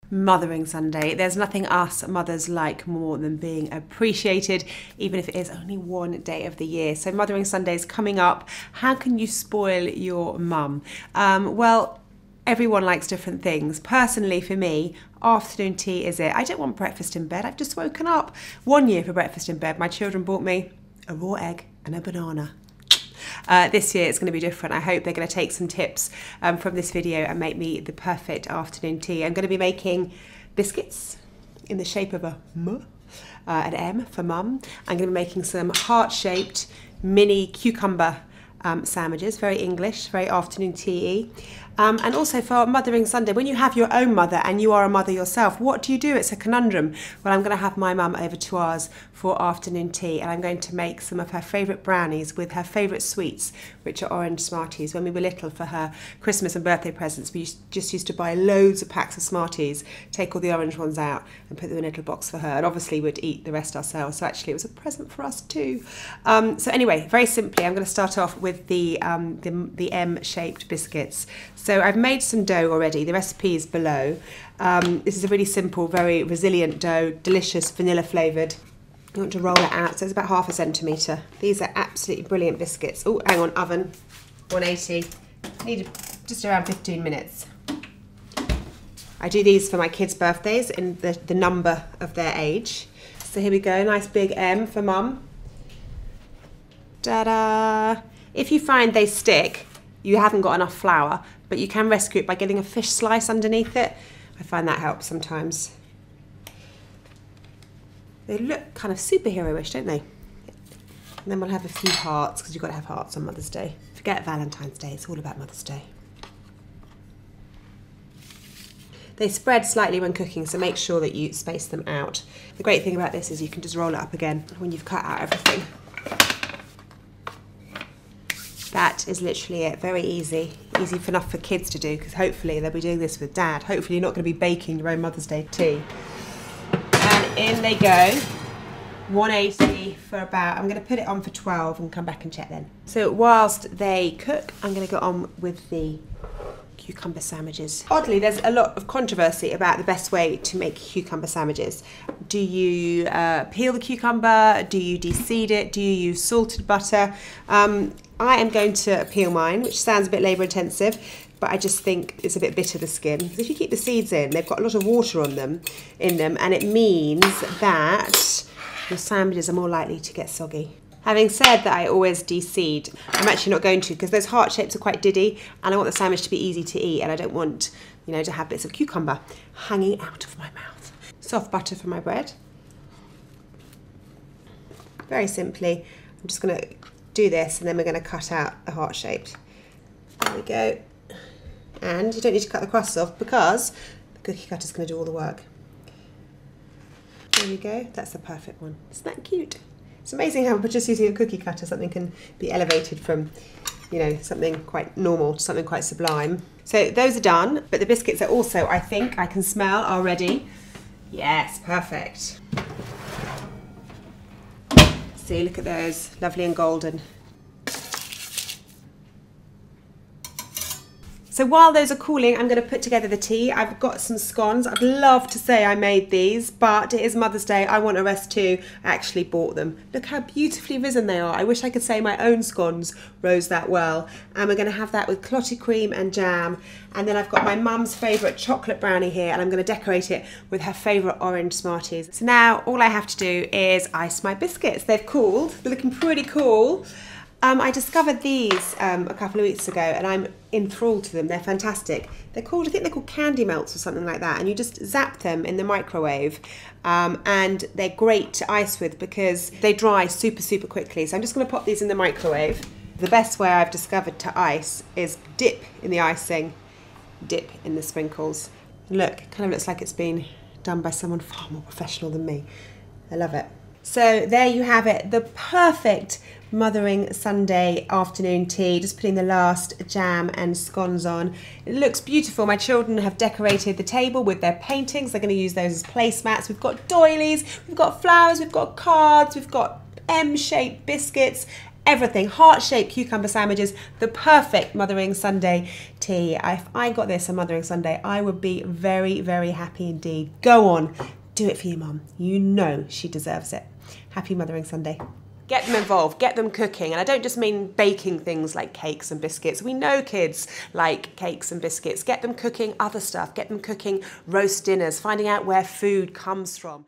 Mothering Sunday. There's nothing us mothers like more than being appreciated, even if it is only one day of the year. So Mothering Sunday is coming up. How can you spoil your mum? Well, everyone likes different things. Personally, for me, afternoon tea is it. I don't want breakfast in bed. I've just woken up. One year for breakfast in bed, my children bought me a raw egg and a banana. This year it's going to be different. I hope they're going to take some tips from this video and make me the perfect afternoon tea. I'm going to be making biscuits in the shape of a M, an M for mum. I'm going to be making some heart-shaped mini cucumber sandwiches, very English, very afternoon tea-y. And also for Mothering Sunday, when you have your own mother and you are a mother yourself, what do you do? It's a conundrum. Well, I'm going to have my mum over to ours for afternoon tea, and I'm going to make some of her favourite brownies with her favourite sweets, which are orange Smarties. When we were little, for her Christmas and birthday presents, we just used to buy loads of packs of Smarties, take all the orange ones out and put them in a little box for her, and obviously we'd eat the rest ourselves. So actually it was a present for us too. So anyway, very simply, I'm going to start off with the M-shaped biscuits. So I've made some dough already. The recipe is below. This is a really simple, very resilient dough, delicious, vanilla flavoured. You want to roll it out, so it's about 1/2 centimetre. These are absolutely brilliant biscuits. Oh, hang on, oven, 180. Need just around 15 minutes. I do these for my kids' birthdays in the number of their age. So here we go, nice big M for mum. Ta-da! If you find they stick, you haven't got enough flour, but you can rescue it by getting a fish slice underneath it. I find that helps sometimes. They look kind of superhero-ish, don't they? And then we'll have a few hearts, because you've got to have hearts on Mother's Day. Forget Valentine's Day, it's all about Mother's Day. They spread slightly when cooking, so make sure that you space them out. The great thing about this is you can just roll it up again when you've cut out everything. That is literally it, very easy. Easy enough for kids to do, because hopefully they'll be doing this with Dad. Hopefully you're not going to be baking your own Mother's Day tea. And in they go, 180 for about, I'm going to put it on for 12 and come back and check then. So whilst they cook, I'm going to go on with the cucumber sandwiches. Oddly, there's a lot of controversy about the best way to make cucumber sandwiches. Do you peel the cucumber? Do you de-seed it? Do you use salted butter? I am going to peel mine, which sounds a bit labour intensive, but I just think it's a bit bitter, the skin. Because if you keep the seeds in, they've got a lot of water on them, and it means that your sandwiches are more likely to get soggy. Having said that, I always de-seed. I'm actually not going to, because those heart shapes are quite diddy, and I want the sandwich to be easy to eat, and I don't want, you know, to have bits of cucumber hanging out of my mouth. Soft butter for my bread. Very simply, I'm just going to do this, and then we're going to cut out a heart shaped. There we go. And you don't need to cut the crusts off, because the cookie cutter is going to do all the work. There we go. That's the perfect one. Isn't that cute? It's amazing how just using a cookie cutter, something can be elevated from, you know, something quite normal to something quite sublime. So those are done, but the biscuits are also, I think, I can smell, are ready. Yes, perfect. See, look at those, lovely and golden. So while those are cooling, I'm going to put together the tea. I've got some scones. I'd love to say I made these, but it is Mother's Day. I want a rest too. I actually bought them. Look how beautifully risen they are. I wish I could say my own scones rose that well. And we're going to have that with clotted cream and jam. And then I've got my mum's favourite chocolate brownie here, and I'm going to decorate it with her favourite orange Smarties. So now all I have to do is ice my biscuits. They've cooled. They're looking pretty cool. I discovered these a couple of weeks ago, and I'm enthralled to them. They're fantastic. They're called, I think they're called Candy Melts or something like that, and you just zap them in the microwave, and they're great to ice with because they dry super, super quickly. So I'm just going to pop these in the microwave. The best way I've discovered to ice is dip in the icing, dip in the sprinkles. Look, it kind of looks like it's been done by someone far more professional than me. I love it. So there you have it, the perfect Mothering Sunday afternoon tea. Just putting the last jam and scones on. It looks beautiful. My children have decorated the table with their paintings. They're going to use those as placemats. We've got doilies, we've got flowers, we've got cards, we've got M-shaped biscuits. everything. Heart-shaped cucumber sandwiches, the perfect Mothering Sunday tea. If I got this on Mothering Sunday, I would be very, very happy indeed. Go on, do it for your mum. You know she deserves it. Happy Mothering Sunday. Get them involved, get them cooking. And I don't just mean baking things like cakes and biscuits. We know kids like cakes and biscuits. Get them cooking other stuff. Get them cooking roast dinners, finding out where food comes from.